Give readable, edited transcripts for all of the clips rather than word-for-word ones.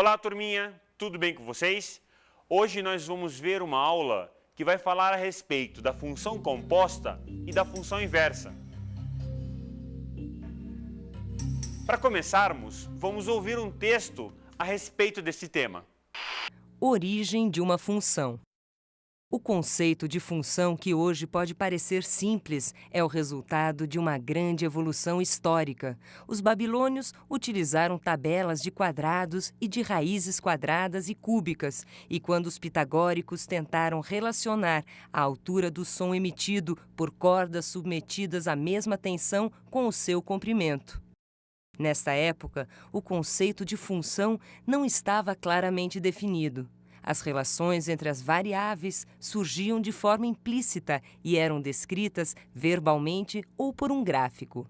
Olá, turminha, tudo bem com vocês? Hoje nós vamos ver uma aula que vai falar a respeito da função composta e da função inversa. Para começarmos, vamos ouvir um texto a respeito desse tema. Origem de uma função. O conceito de função, que hoje pode parecer simples, é o resultado de uma grande evolução histórica. Os babilônios utilizaram tabelas de quadrados e de raízes quadradas e cúbicas, e quando os pitagóricos tentaram relacionar a altura do som emitido por cordas submetidas à mesma tensão com o seu comprimento. Nesta época, o conceito de função não estava claramente definido. As relações entre as variáveis surgiam de forma implícita e eram descritas verbalmente ou por um gráfico.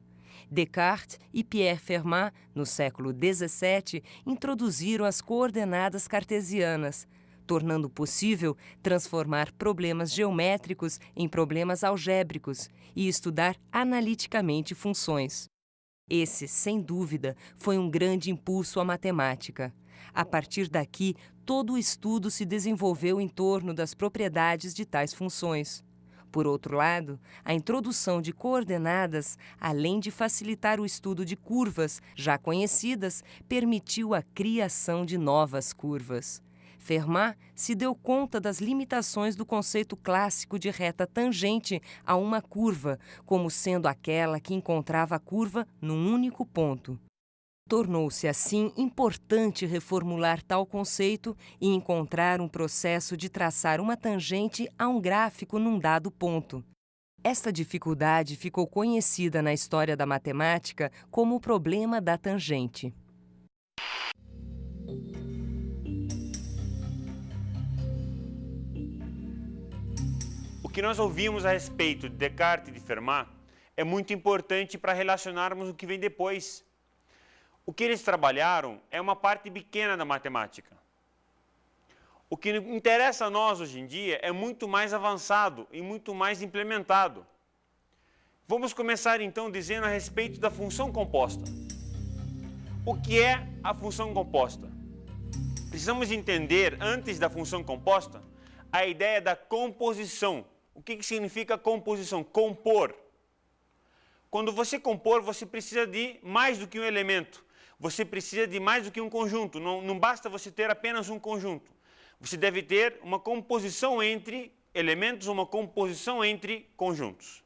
Descartes e Pierre Fermat, no século XVII, introduziram as coordenadas cartesianas, tornando possível transformar problemas geométricos em problemas algébricos e estudar analiticamente funções. Esse, sem dúvida, foi um grande impulso à matemática. A partir daqui, todo o estudo se desenvolveu em torno das propriedades de tais funções. Por outro lado, a introdução de coordenadas, além de facilitar o estudo de curvas já conhecidas, permitiu a criação de novas curvas. Fermat se deu conta das limitações do conceito clássico de reta tangente a uma curva, como sendo aquela que encontrava a curva num único ponto. Tornou-se, assim, importante reformular tal conceito e encontrar um processo de traçar uma tangente a um gráfico num dado ponto. Esta dificuldade ficou conhecida na história da matemática como o problema da tangente. O que nós ouvimos a respeito de Descartes e de Fermat é muito importante para relacionarmos o que vem depois. O que eles trabalharam é uma parte pequena da matemática. O que interessa a nós hoje em dia é muito mais avançado e muito mais implementado. Vamos começar então dizendo a respeito da função composta. O que é a função composta? Precisamos entender, antes da função composta, a ideia da composição. O que significa composição? Compor. Quando você compor, você precisa de mais do que um elemento. Você precisa de mais do que um conjunto. Não basta você ter apenas um conjunto. Você deve ter uma composição entre elementos, uma composição entre conjuntos.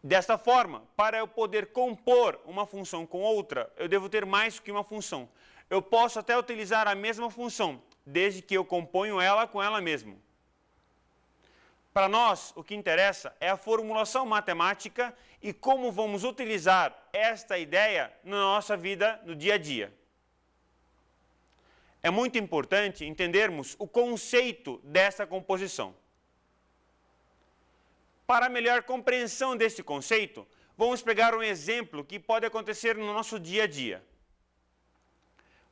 Desta forma, para eu poder compor uma função com outra, eu devo ter mais do que uma função. Eu posso até utilizar a mesma função, desde que eu componho ela com ela mesma. Para nós, o que interessa é a formulação matemática e como vamos utilizar esta ideia na nossa vida, no dia a dia. É muito importante entendermos o conceito dessa composição. Para melhor compreensão desse conceito, vamos pegar um exemplo que pode acontecer no nosso dia a dia.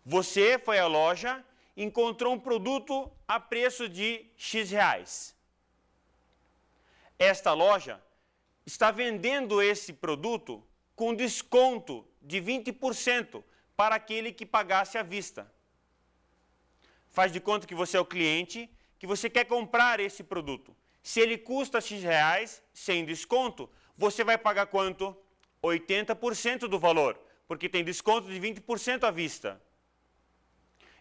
Você foi à loja e encontrou um produto a preço de X reais. Esta loja está vendendo esse produto com desconto de 20% para aquele que pagasse à vista. Faz de conta que você é o cliente, que você quer comprar esse produto. Se ele custa X reais, sem desconto, você vai pagar quanto? 80% do valor, porque tem desconto de 20% à vista.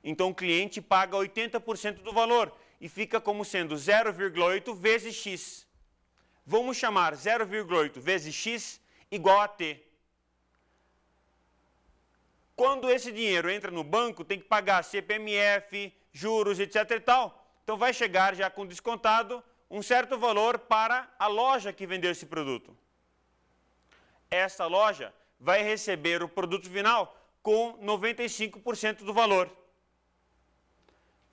Então o cliente paga 80% do valor e fica como sendo 0,8 vezes X. Vamos chamar 0,8 vezes x igual a t. Quando esse dinheiro entra no banco, tem que pagar CPMF, juros, etc. e tal. Então vai chegar já com descontado um certo valor para a loja que vendeu esse produto. Essa loja vai receber o produto final com 95% do valor.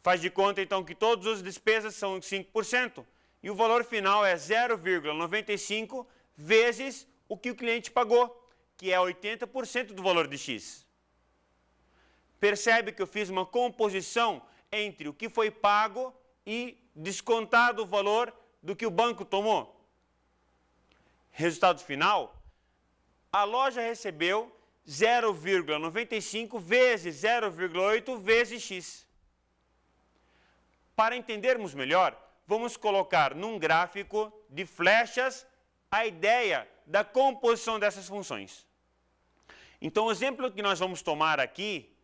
Faz de conta então que todas as despesas são 5%. E o valor final é 0,95 vezes o que o cliente pagou, que é 80% do valor de X. Percebe que eu fiz uma composição entre o que foi pago e descontado o valor do que o banco tomou? Resultado final, a loja recebeu 0,95 vezes 0,8 vezes x. Para entendermos melhor, vamos colocar num gráfico de flechas a ideia da composição dessas funções. Então, o exemplo que nós vamos tomar aqui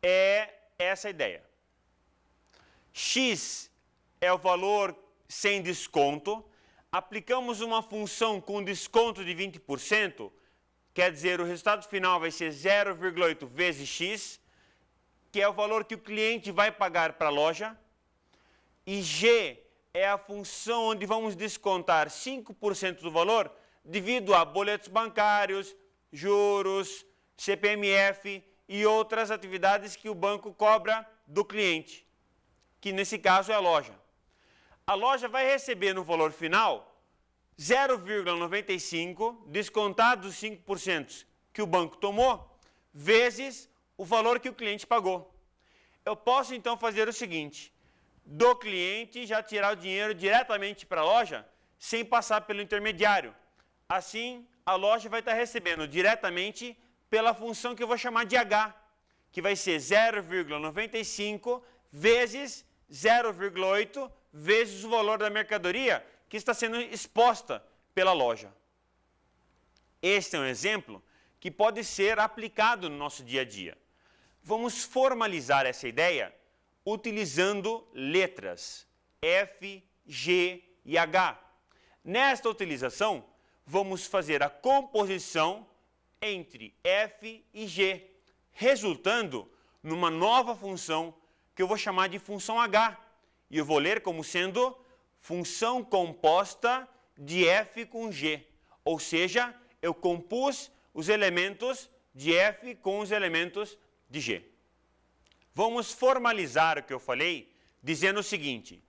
é essa ideia. X é o valor sem desconto. Aplicamos uma função com desconto de 20%, quer dizer, o resultado final vai ser 0,8 vezes x, que é o valor que o cliente vai pagar para a loja. E g é a função onde vamos descontar 5% do valor devido a boletos bancários, juros, CPMF e outras atividades que o banco cobra do cliente, que nesse caso é a loja. A loja vai receber no valor final 0,95 descontado dos 5% que o banco tomou, vezes o valor que o cliente pagou. Eu posso então fazer o seguinte: do cliente já tirar o dinheiro diretamente para a loja, sem passar pelo intermediário. Assim, a loja vai estar recebendo diretamente pela função que eu vou chamar de H, que vai ser 0,95 vezes 0,8 vezes o valor da mercadoria que está sendo exposta pela loja. Este é um exemplo que pode ser aplicado no nosso dia a dia. Vamos formalizar essa ideia utilizando letras F, G e H. Nesta utilização, vamos fazer a composição entre F e G, resultando numa nova função que eu vou chamar de função H. E eu vou ler como sendo função composta de F com G. Ou seja, eu compus os elementos de F com os elementos de G. Vamos formalizar o que eu falei dizendo o seguinte: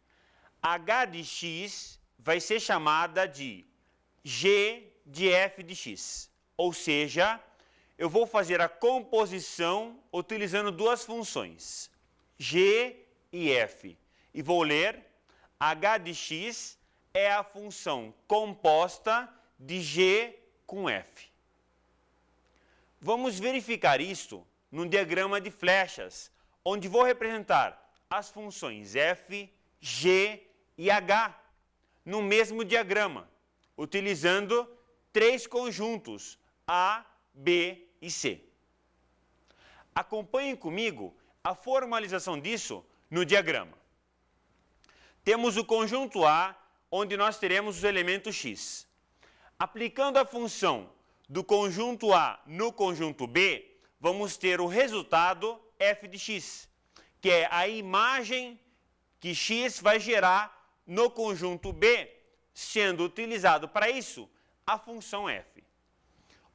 H de x vai ser chamada de G de F de x. Ou seja, eu vou fazer a composição utilizando duas funções, G e F. E vou ler, H de x é a função composta de G com F. Vamos verificar isto num diagrama de flechas, onde vou representar as funções F, G e H no mesmo diagrama, utilizando três conjuntos A, B e C. Acompanhem comigo a formalização disso no diagrama. Temos o conjunto A, onde nós teremos os elementos x. Aplicando a função do conjunto A no conjunto B, vamos ter o resultado f de x, que é a imagem que x vai gerar no conjunto B, sendo utilizado para isso a função f.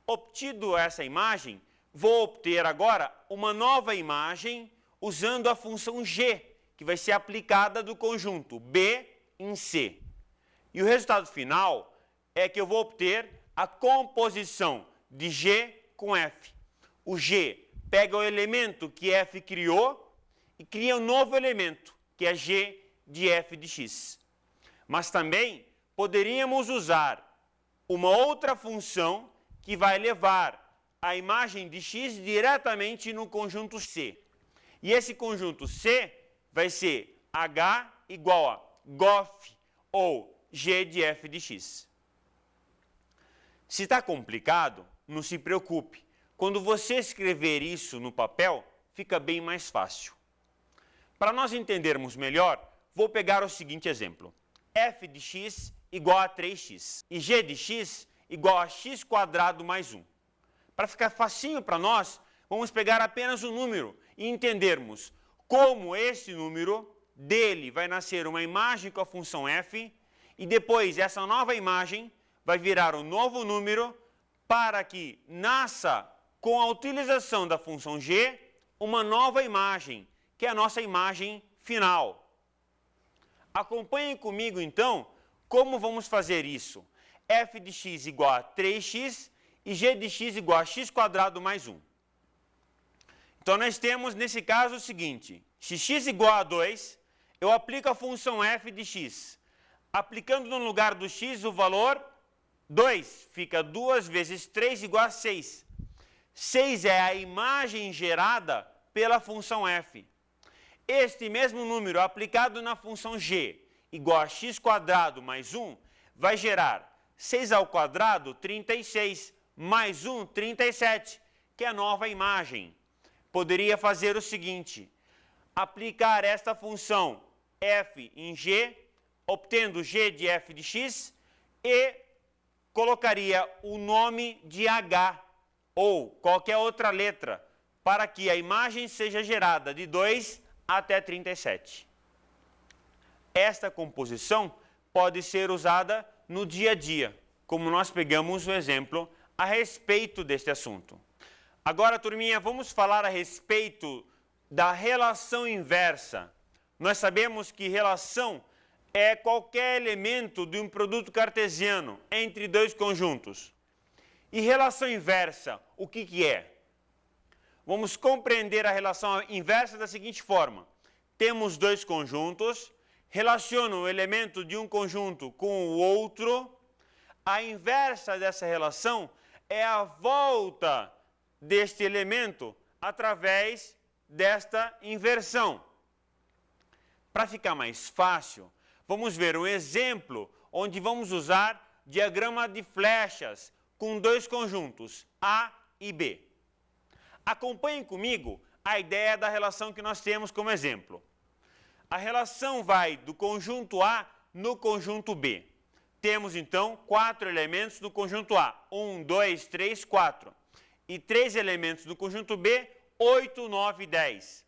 Obtido essa imagem, vou obter agora uma nova imagem usando a função g, que vai ser aplicada do conjunto B em C. E o resultado final é que eu vou obter a composição de G com F. O G pega o elemento que F criou e cria um novo elemento, que é G de F de x. Mas também poderíamos usar uma outra função que vai levar a imagem de x diretamente no conjunto C. E esse conjunto C vai ser H igual a GOF ou G de F de x. Se está complicado, não se preocupe. Quando você escrever isso no papel, fica bem mais fácil. Para nós entendermos melhor, vou pegar o seguinte exemplo. F de x igual a 3x e G de x igual a x² mais 1. Para ficar facinho para nós, vamos pegar apenas um número e entendermos como esse número dele vai nascer uma imagem com a função f e depois essa nova imagem vai virar um novo número para que nasça, com a utilização da função g, uma nova imagem, que é a nossa imagem final. Acompanhem comigo, então, como vamos fazer isso. F de x igual a 3x e G de x igual a x² mais 1. Então, nós temos, nesse caso, o seguinte. Se x igual a 2, eu aplico a função f de x. Aplicando no lugar do x o valor 2, fica 2 vezes 3 igual a 6. 6 é a imagem gerada pela função f. Este mesmo número aplicado na função g igual a x² mais 1 vai gerar 6 ao quadrado, 36, mais 1, 37, que é a nova imagem. Poderia fazer o seguinte, aplicar esta função f em g, obtendo g de f de x, e colocaria o nome de h, ou qualquer outra letra, para que a imagem seja gerada de 2 até 37. Esta composição pode ser usada no dia a dia, como nós pegamos o exemplo a respeito deste assunto. Agora, turminha, vamos falar a respeito da relação inversa. Nós sabemos que relação é qualquer elemento de um produto cartesiano entre dois conjuntos. E relação inversa, o que é? Vamos compreender a relação inversa da seguinte forma. Temos dois conjuntos, relacionam o elemento de um conjunto com o outro. A inversa dessa relação é a volta deste elemento através desta inversão. Para ficar mais fácil, vamos ver um exemplo onde vamos usar diagrama de flechas com dois conjuntos, A e B. Acompanhem comigo a ideia da relação que nós temos como exemplo. A relação vai do conjunto A no conjunto B. Temos, então, 4 elementos do conjunto A. 1, 2, 3, 4. E 3 elementos do conjunto B, 8, 9 e 10.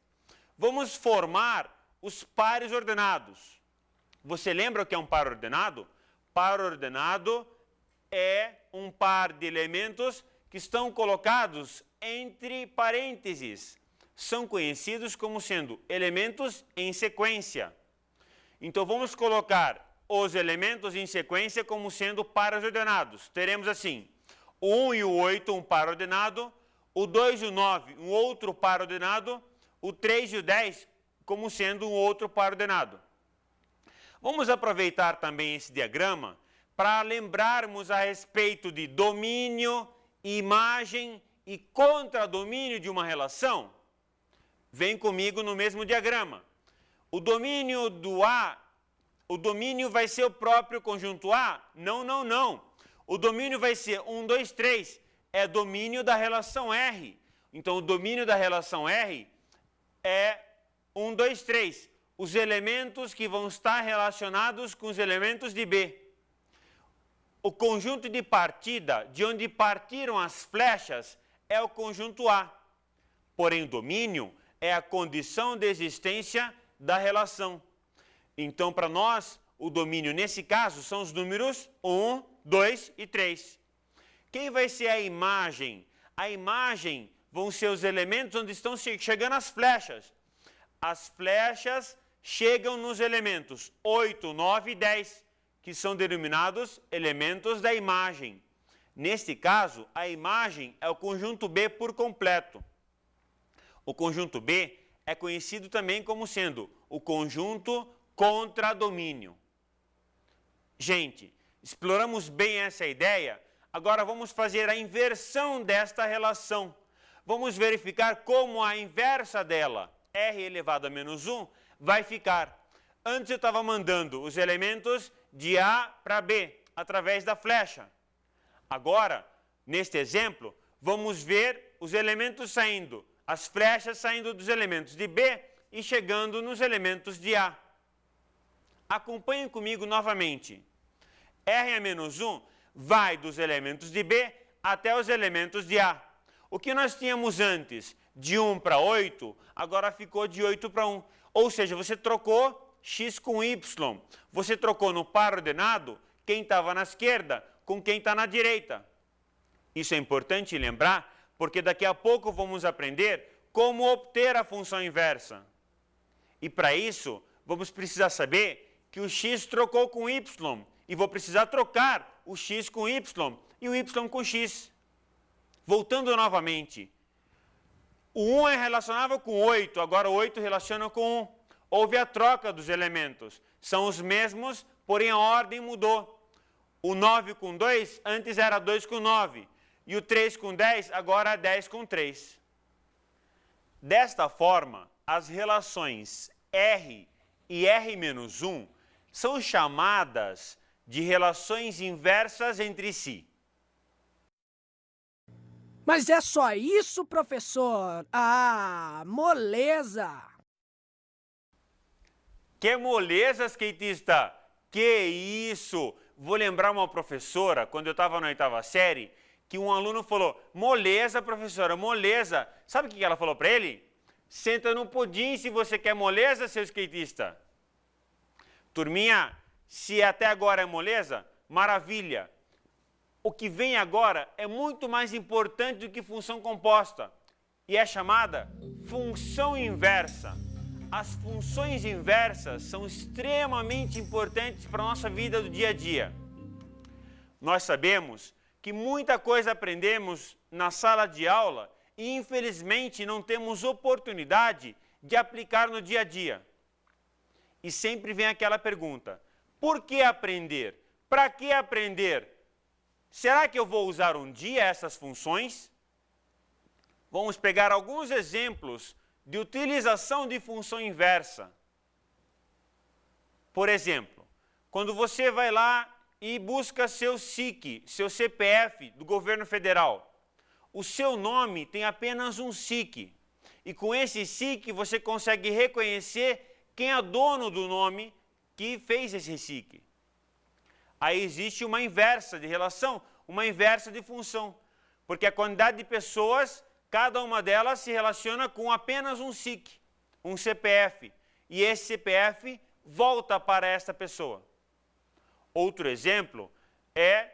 Vamos formar os pares ordenados. Você lembra o que é um par ordenado? Par ordenado é um par de elementos que estão colocados entre parênteses. São conhecidos como sendo elementos em sequência. Então, vamos colocar os elementos em sequência como sendo pares ordenados. Teremos assim, o 1 e o 8, um par ordenado, o 2 e o 9, um outro par ordenado, o 3 e o 10 como sendo um outro par ordenado. Vamos aproveitar também esse diagrama para lembrarmos a respeito de domínio, imagem e contradomínio de uma relação. Vem comigo no mesmo diagrama. O domínio do A, o domínio vai ser o próprio conjunto A? Não, não, não. O domínio vai ser 1, 2, 3. É domínio da relação R. Então, o domínio da relação R é 1, 2, 3. Os elementos que vão estar relacionados com os elementos de B. O conjunto de partida, de onde partiram as flechas, é o conjunto A. Porém, o domínio é a condição de existência da relação. Então, para nós, o domínio, nesse caso, são os números 1, 2 e 3. Quem vai ser a imagem? A imagem vão ser os elementos onde estão chegando as flechas. As flechas chegam nos elementos 8, 9 e 10, que são denominados elementos da imagem. Neste caso, a imagem é o conjunto B por completo. O conjunto B é conhecido também como sendo o conjunto contradomínio. Gente, exploramos bem essa ideia, agora vamos fazer a inversão desta relação. Vamos verificar como a inversa dela, R elevado a menos 1, vai ficar. Antes eu estava mandando os elementos de A para B, através da flecha. Agora, neste exemplo, vamos ver os elementos saindo, as flechas saindo dos elementos de B e chegando nos elementos de A. Acompanhem comigo novamente. R a menos 1 vai dos elementos de B até os elementos de A. O que nós tínhamos antes de 1 para 8, agora ficou de 8 para 1. Ou seja, você trocou x com y. Você trocou no par ordenado quem estava na esquerda com quem está na direita. Isso é importante lembrar, porque daqui a pouco vamos aprender como obter a função inversa. E para isso, vamos precisar saber que o x trocou com y, e vou precisar trocar o x com y e o y com x. Voltando novamente, o 1 é relacionável com 8, agora o 8 relaciona com 1. Houve a troca dos elementos, são os mesmos, porém a ordem mudou. O 9 com 2, antes era 2 com 9. e o 3 com 10, agora 10 com 3. Desta forma, as relações R e R-1 são chamadas de relações inversas entre si. Mas é só isso, professor? Ah, moleza! Que moleza, skatista! Que isso! Vou lembrar uma professora, quando eu estava na 8ª série, que um aluno falou, moleza, professora, moleza. Sabe o que ela falou para ele? Senta no pudim se você quer moleza, seu skatista. Turminha, se até agora é moleza, maravilha. O que vem agora é muito mais importante do que função composta e é chamada função inversa. As funções inversas são extremamente importantes para a nossa vida do dia a dia. Nós sabemos que muita coisa aprendemos na sala de aula e, infelizmente, não temos oportunidade de aplicar no dia a dia. E sempre vem aquela pergunta, por que aprender? Para que aprender? Será que eu vou usar um dia essas funções? Vamos pegar alguns exemplos de utilização de função inversa. Por exemplo, quando você vai lá e busca seu SIC, seu CPF do governo federal, o seu nome tem apenas um SIC. E com esse SIC você consegue reconhecer quem é dono do nome que fez esse SIC. Aí existe uma inversa de relação, uma inversa de função, porque a quantidade de pessoas, cada uma delas se relaciona com apenas um SIC, um CPF, e esse CPF volta para esta pessoa. Outro exemplo é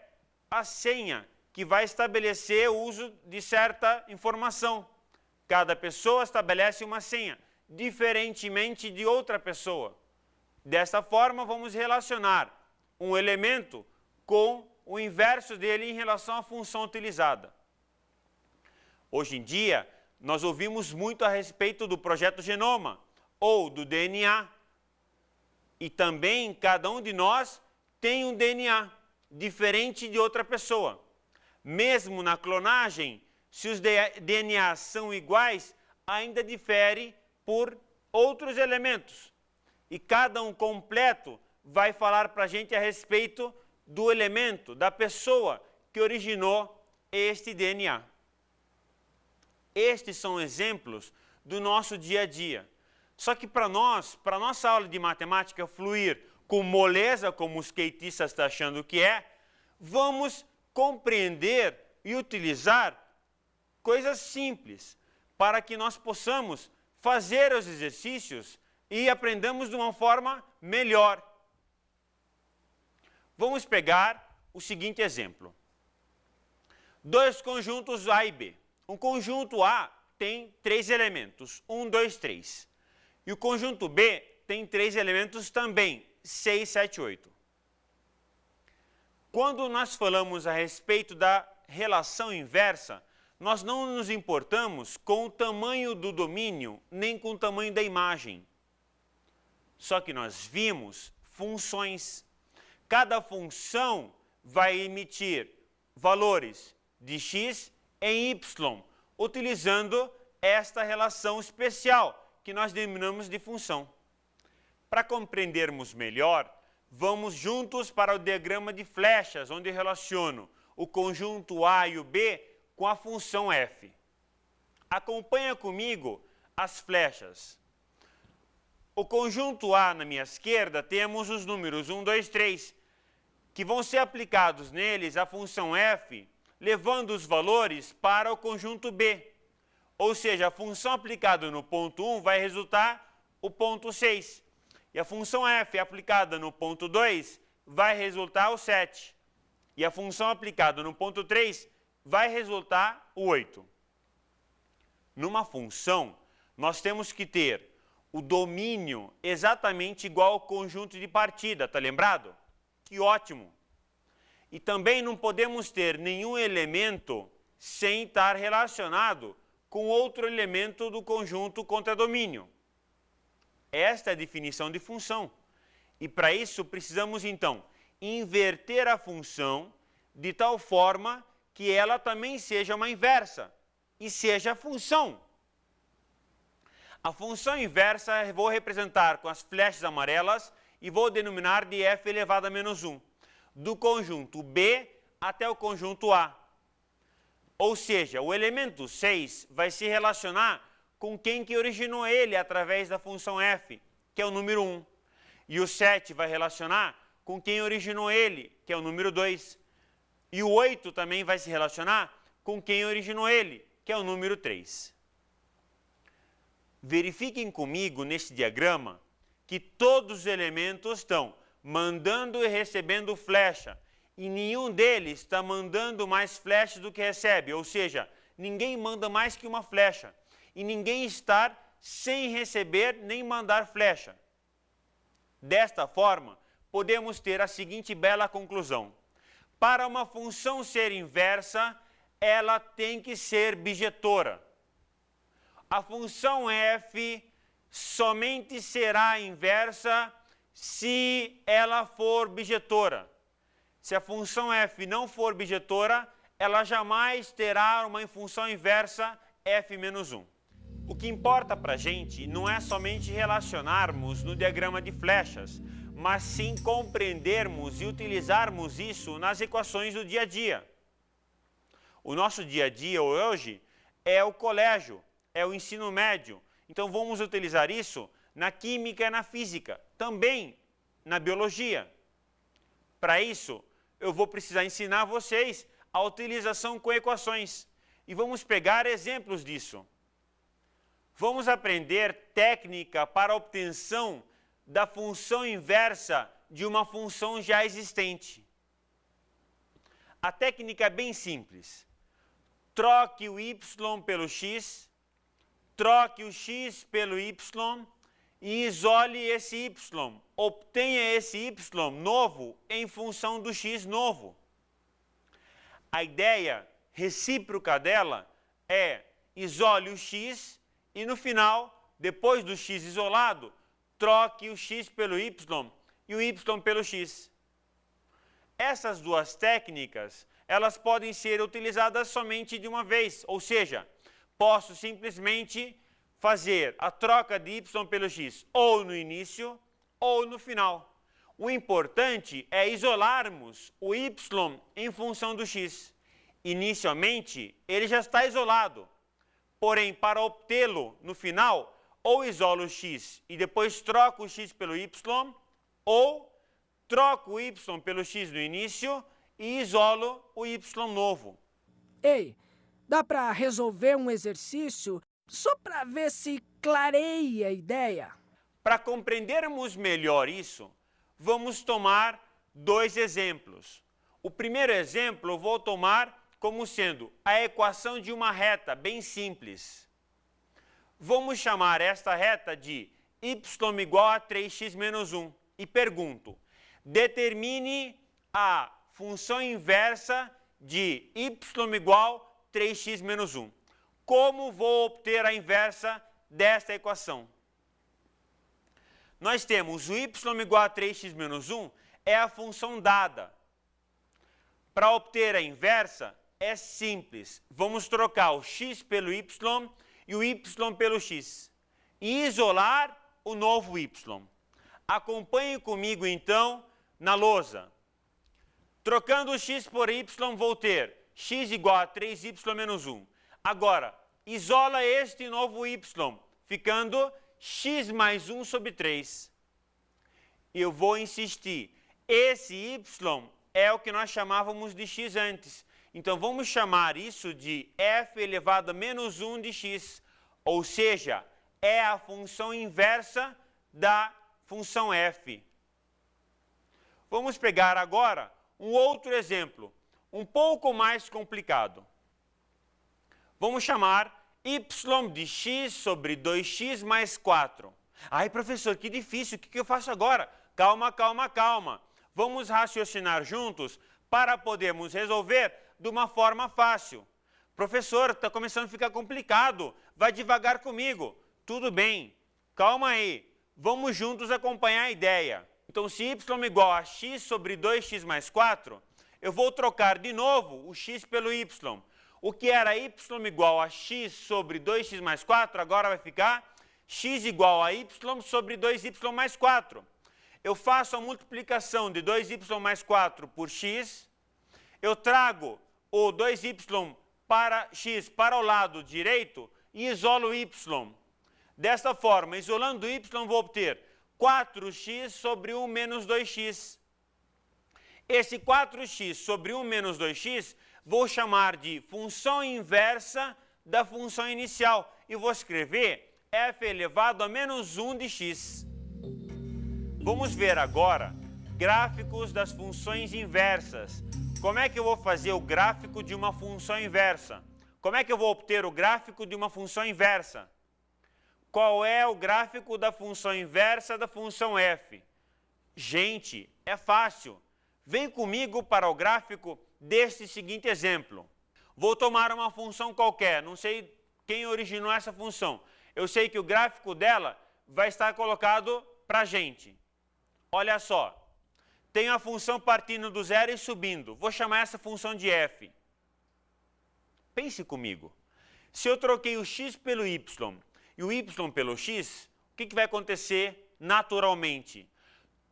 a senha, que vai estabelecer o uso de certa informação. Cada pessoa estabelece uma senha, diferentemente de outra pessoa. Desta forma, vamos relacionar um elemento com o inverso dele em relação à função utilizada. Hoje em dia, nós ouvimos muito a respeito do projeto Genoma, ou do DNA. E também, cada um de nós tem um DNA, diferente de outra pessoa. Mesmo na clonagem, se os DNAs são iguais, ainda difere por outros elementos. E cada um completo vai falar para a gente a respeito do elemento, da pessoa que originou este DNA. Estes são exemplos do nosso dia a dia. Só que para nós, para a nossa aula de matemática fluir com moleza, como os skatistas estão achando que é, vamos compreender e utilizar coisas simples para que nós possamos fazer os exercícios e aprendamos de uma forma melhor. Vamos pegar o seguinte exemplo. Dois conjuntos A e B. Um conjunto A tem 3 elementos, 1, 2, 3. E o conjunto B tem 3 elementos também, 6, 7, 8. Quando nós falamos a respeito da relação inversa, nós não nos importamos com o tamanho do domínio, nem com o tamanho da imagem. Só que nós vimos funções. Cada função vai emitir valores de x em y, utilizando esta relação especial, que nós denominamos de função. Para compreendermos melhor, vamos juntos para o diagrama de flechas, onde eu relaciono o conjunto A e o B com a função f. Acompanha comigo as flechas. O conjunto A na minha esquerda temos os números 1, 2, 3, que vão ser aplicados neles a função f, levando os valores para o conjunto B. Ou seja, a função aplicada no ponto 1 vai resultar o ponto 6. E a função f aplicada no ponto 2 vai resultar o 7. E a função aplicada no ponto 3 vai resultar o 8. Numa função, nós temos que ter o domínio exatamente igual ao conjunto de partida, tá lembrado? Que ótimo! E também não podemos ter nenhum elemento sem estar relacionado com outro elemento do conjunto contradomínio. Esta é a definição de função. E para isso precisamos, então, inverter a função de tal forma que ela também seja uma inversa e seja função. A função inversa eu vou representar com as flechas amarelas e vou denominar de f elevado a menos 1, do conjunto B até o conjunto A. Ou seja, o elemento 6 vai se relacionar com quem que originou ele através da função f, que é o número 1. E o 7 vai relacionar com quem originou ele, que é o número 2. E o 8 também vai se relacionar com quem originou ele, que é o número 3. Verifiquem comigo nesse diagrama que todos os elementos estão mandando e recebendo flecha, e nenhum deles está mandando mais flechas do que recebe, ou seja, ninguém manda mais que uma flecha, e ninguém está sem receber nem mandar flecha. Desta forma, podemos ter a seguinte bela conclusão. Para uma função ser inversa, ela tem que ser bijetora. A função f somente será inversa se ela for bijetora. Se a função f não for bijetora, ela jamais terá uma função inversa f menos 1. O que importa para a gente não é somente relacionarmos no diagrama de flechas, mas sim compreendermos e utilizarmos isso nas equações do dia a dia. O nosso dia a dia hoje é o colégio, é o ensino médio. Então vamos utilizar isso na química e na física, também na biologia. Para isso, eu vou precisar ensinar vocês a utilização com equações. E vamos pegar exemplos disso. Vamos aprender técnica para a obtenção da função inversa de uma função já existente. A técnica é bem simples. Troque o y pelo x, troque o x pelo y e isole esse y. Obtenha esse y novo em função do x novo. A ideia recíproca dela é isole o x e no final, depois do x isolado, troque o x pelo y e o y pelo x. Essas duas técnicas, elas podem ser utilizadas somente de uma vez, ou seja, posso simplesmente fazer a troca de y pelo x ou no início ou no final. O importante é isolarmos o y em função do x. Inicialmente, ele já está isolado, porém, para obtê-lo no final, ou isolo o x e depois troco o x pelo y, ou troco o y pelo x no início e isolo o y novo. Ei, dá para resolver um exercício só para ver se clareia a ideia? Para compreendermos melhor isso, vamos tomar dois exemplos. O primeiro exemplo eu vou tomar como sendo a equação de uma reta bem simples. Vamos chamar esta reta de y igual a 3x menos 1 e pergunto, determine a função inversa de y igual a 3x menos 1. Como vou obter a inversa desta equação? Nós temos o y igual a 3x menos 1 é a função dada. Para obter a inversa, é simples. Vamos trocar o x pelo y e o y pelo x. E isolar o novo y. Acompanhe comigo, então, na lousa. Trocando o x por y, vou ter x igual a 3y menos 1. Agora, isola este novo y, ficando x mais 1 sobre 3. E eu vou insistir. Esse y é o que nós chamávamos de x antes. Então, vamos chamar isso de f elevado a menos 1 de x. Ou seja, é a função inversa da função f. Vamos pegar agora um outro exemplo, um pouco mais complicado. Vamos chamar y de x sobre 2x mais 4. Ai, professor, que difícil, o que eu faço agora? Calma, calma, calma. Vamos raciocinar juntos para podermos resolver de uma forma fácil. Professor, está começando a ficar complicado. Vai devagar comigo. Tudo bem, calma aí. Vamos juntos acompanhar a ideia. Então, se y igual a x sobre 2x mais 4, eu vou trocar de novo o x pelo y. O que era y igual a x sobre 2x mais 4, agora vai ficar x igual a y sobre 2y mais 4. Eu faço a multiplicação de 2y mais 4 por x, eu trago o 2y para x para o lado direito e isolo y. Desta forma, isolando y, vou obter 4x sobre 1 menos 2x. Esse 4x sobre 1 menos 2x, vou chamar de função inversa da função inicial. E vou escrever f elevado a menos 1 de x. Vamos ver agora gráficos das funções inversas. Como é que eu vou fazer o gráfico de uma função inversa? Como é que eu vou obter o gráfico de uma função inversa? Qual é o gráfico da função inversa da função f? Gente, é fácil. Vem comigo para o gráfico deste seguinte exemplo. Vou tomar uma função qualquer, não sei quem originou essa função. Eu sei que o gráfico dela vai estar colocado para a gente. Olha só, tenho a função partindo do zero e subindo. Vou chamar essa função de f. Pense comigo. Se eu troquei o x pelo y e o y pelo x, o que vai acontecer naturalmente?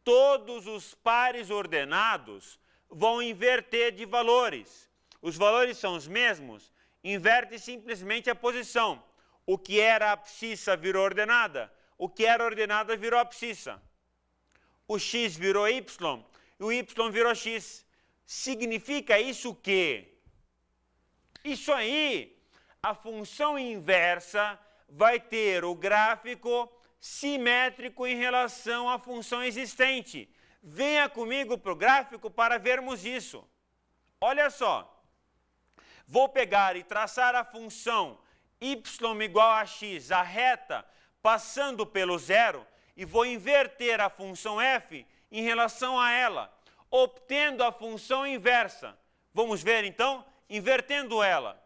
Todos os pares ordenados vão inverter de valores. Os valores são os mesmos, inverte simplesmente a posição. O que era abscissa virou ordenada, o que era ordenada virou abscissa. O x virou y e o y virou x. Significa isso o quê? Isso aí, a função inversa vai ter o gráfico simétrico em relação à função existente. Venha comigo para o gráfico para vermos isso. Olha só, vou pegar e traçar a função y igual a x, a reta, passando pelo zero, e vou inverter a função f em relação a ela, obtendo a função inversa. Vamos ver então, invertendo ela.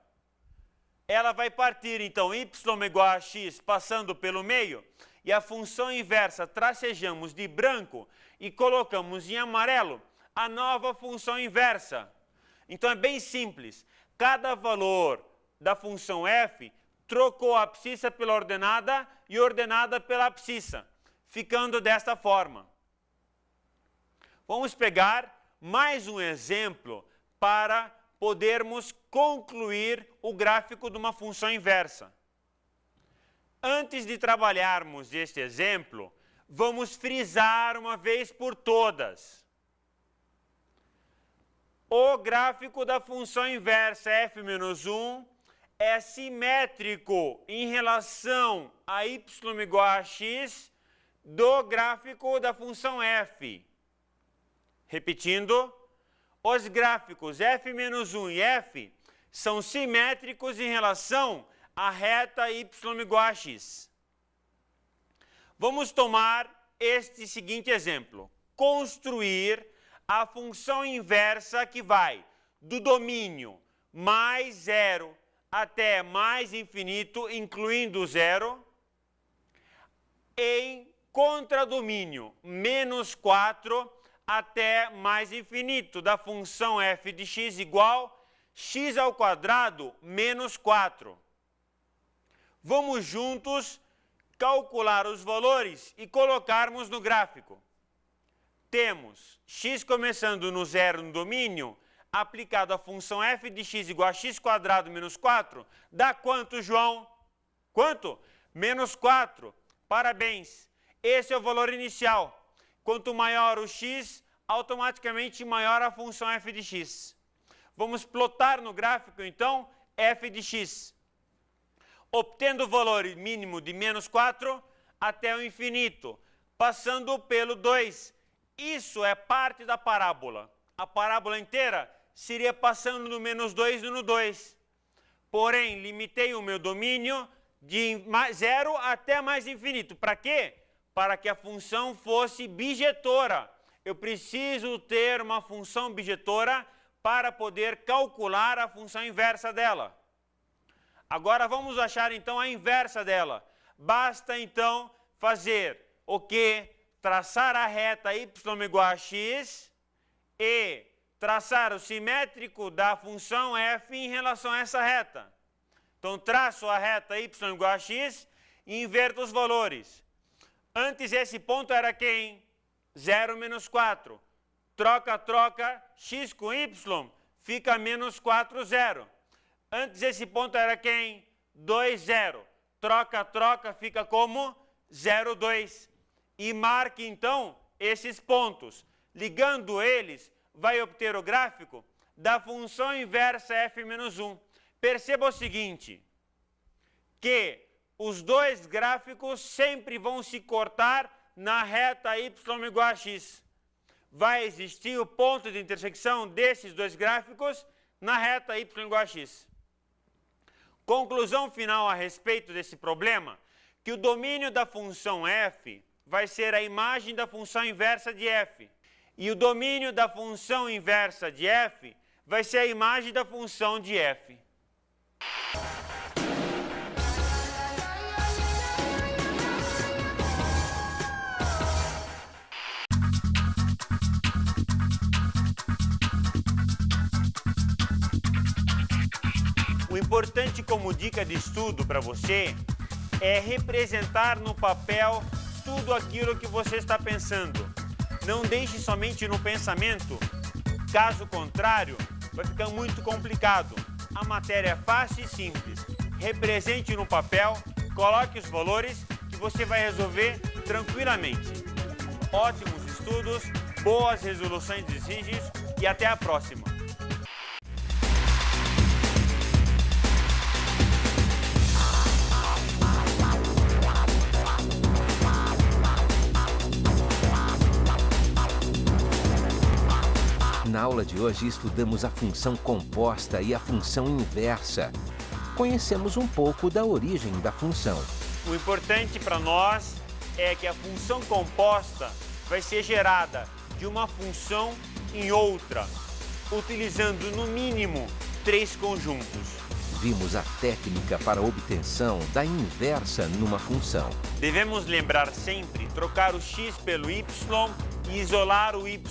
Ela vai partir então y igual a x passando pelo meio, e a função inversa tracejamos de branco e colocamos em amarelo a nova função inversa. Então é bem simples, cada valor da função f trocou a abscissa pela ordenada e ordenada pela abscissa, ficando desta forma. Vamos pegar mais um exemplo para podermos concluir o gráfico de uma função inversa. Antes de trabalharmos este exemplo, vamos frisar uma vez por todas. O gráfico da função inversa f-1 é simétrico em relação a y igual a x do gráfico da função f. Repetindo, os gráficos f-1 e f são simétricos em relação à reta y igual a x. Vamos tomar este seguinte exemplo. Construir a função inversa que vai do domínio mais 0 até mais infinito, incluindo zero, em contradomínio menos 4 até mais infinito, da função f de x igual x ao quadrado menos 4. Vamos juntos calcular os valores e colocarmos no gráfico. Temos x começando no zero no domínio, aplicado à função f de x igual a x quadrado menos 4, dá quanto, João? Quanto? Menos 4. Parabéns. Esse é o valor inicial. Quanto maior o x, automaticamente maior a função f de x. Vamos plotar no gráfico, então, f de x. Obtendo o valor mínimo de menos 4 até o infinito, passando pelo 2. Isso é parte da parábola. A parábola inteira seria passando do menos 2 no 2. Porém, limitei o meu domínio de 0 até mais infinito. Para quê? Para que a função fosse bijetora. Eu preciso ter uma função bijetora para poder calcular a função inversa dela. Agora vamos achar então a inversa dela. Basta então fazer o quê? Traçar a reta y igual a x e traçar o simétrico da função f em relação a essa reta. Então, traço a reta y igual a x e inverto os valores. Antes esse ponto era quem? 0 menos 4. Troca, troca, x com y fica menos 4, 0. Antes esse ponto era quem? 2, 0. Troca, troca, fica como 0, 2. E marque, então, esses pontos. Ligando eles, vai obter o gráfico da função inversa f menos 1. Perceba o seguinte, que os dois gráficos sempre vão se cortar na reta y igual a x. Vai existir o ponto de intersecção desses dois gráficos na reta y igual a x. Conclusão final a respeito desse problema, que o domínio da função f vai ser a imagem da função inversa de f. E o domínio da função inversa de f vai ser a imagem da função de f. O importante como dica de estudo para você é representar no papel tudo aquilo que você está pensando. Não deixe somente no pensamento, caso contrário, vai ficar muito complicado. A matéria é fácil e simples. Represente no papel, coloque os valores que você vai resolver tranquilamente. Ótimos estudos, boas resoluções de exercícios e até a próxima. Na aula de hoje estudamos a função composta e a função inversa. Conhecemos um pouco da origem da função. O importante para nós é que a função composta vai ser gerada de uma função em outra, utilizando no mínimo 3 conjuntos. Vimos a técnica para a obtenção da inversa numa função. Devemos lembrar sempre trocar o x pelo y e isolar o y.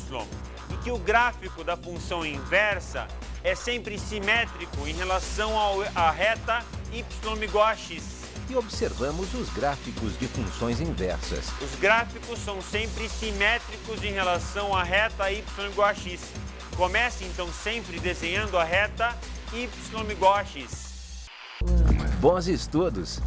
E que o gráfico da função inversa é sempre simétrico em relação à reta y igual a x. E observamos os gráficos de funções inversas. Os gráficos são sempre simétricos em relação à reta y igual a x. Comece então sempre desenhando a reta y igual a x. Bons estudos!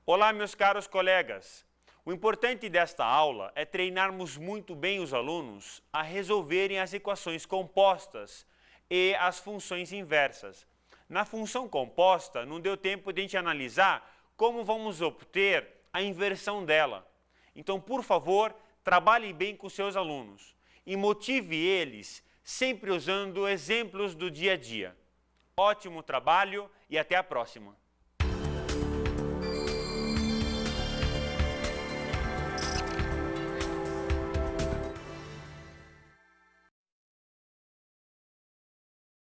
Olá, meus caros colegas. O importante desta aula é treinarmos muito bem os alunos a resolverem as equações compostas e as funções inversas. Na função composta, não deu tempo de a gente analisar como vamos obter a inversão dela. Então, por favor, trabalhe bem com seus alunos e motive eles sempre usando exemplos do dia a dia. Ótimo trabalho e até a próxima!